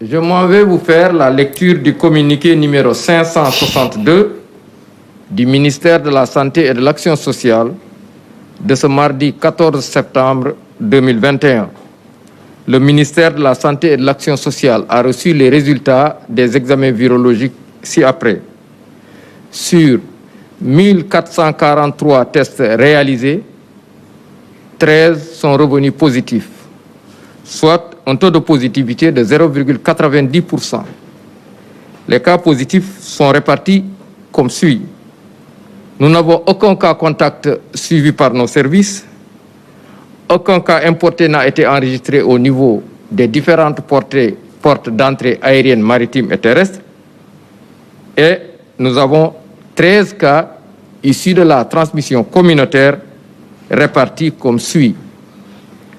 Je m'en vais vous faire la lecture du communiqué numéro 562 du ministère de la Santé et de l'Action sociale de ce mardi 14 septembre 2021. Le ministère de la Santé et de l'Action sociale a reçu les résultats des examens virologiques ci-après. Sur 1443 tests réalisés, 13 sont revenus positifs, soit un taux de positivité de 0,90%. Les cas positifs sont répartis comme suit. Nous n'avons aucun cas contact suivi par nos services. Aucun cas importé n'a été enregistré au niveau des différentes portes d'entrée aériennes, maritimes et terrestres. Et nous avons 13 cas issus de la transmission communautaire répartis comme suit.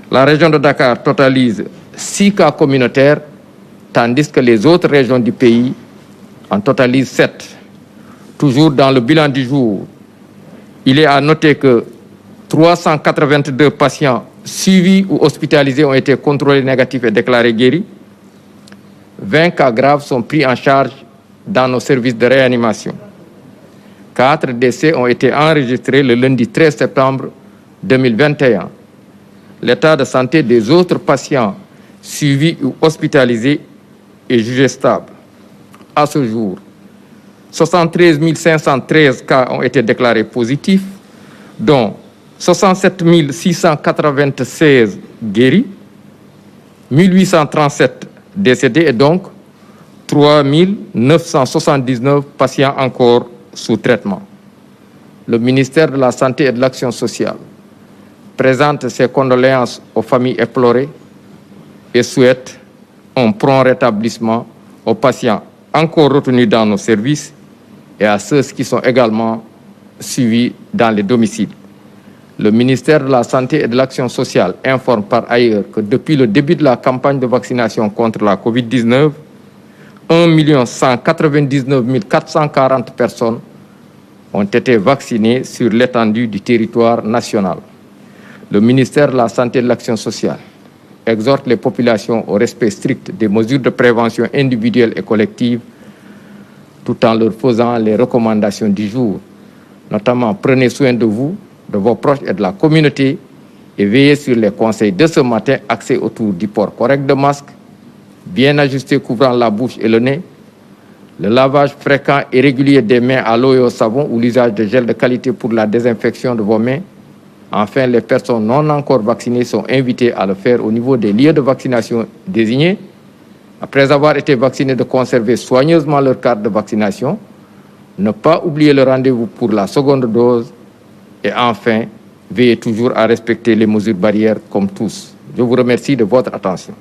La région de Dakar totalise 6 cas communautaires, tandis que les autres régions du pays en totalisent 7. Toujours dans le bilan du jour, il est à noter que 382 patients suivis ou hospitalisés ont été contrôlés négatifs et déclarés guéris. 20 cas graves sont pris en charge dans nos services de réanimation. 4 décès ont été enregistrés le lundi 13 septembre 2021. L'état de santé des autres patients suivis ou hospitalisés est jugé stable. À ce jour, 73 513 cas ont été déclarés positifs, dont 67 696 guéris, 1837 décédés et donc 3 979 patients encore sous traitement. Le ministère de la Santé et de l'Action sociale présente ses condoléances aux familles éplorées et souhaite un prompt rétablissement aux patients encore retenus dans nos services et à ceux qui sont également suivis dans les domiciles. Le ministère de la Santé et de l'Action sociale informe par ailleurs que depuis le début de la campagne de vaccination contre la COVID-19, 1 199 440 personnes ont été vaccinées sur l'étendue du territoire national. Le ministère de la Santé et de l'Action sociale exhorte les populations au respect strict des mesures de prévention individuelle et collective, tout en leur faisant les recommandations du jour. Notamment, prenez soin de vous, de vos proches et de la communauté et veillez sur les conseils de ce matin axés autour du port correct de masque, bien ajusté couvrant la bouche et le nez, le lavage fréquent et régulier des mains à l'eau et au savon ou l'usage de gel de qualité pour la désinfection de vos mains. Enfin, les personnes non encore vaccinées sont invitées à le faire au niveau des lieux de vaccination désignés. Après avoir été vaccinées, de conserver soigneusement leur carte de vaccination, ne pas oublier le rendez-vous pour la seconde dose et enfin, veillez toujours à respecter les mesures barrières comme tous. Je vous remercie de votre attention.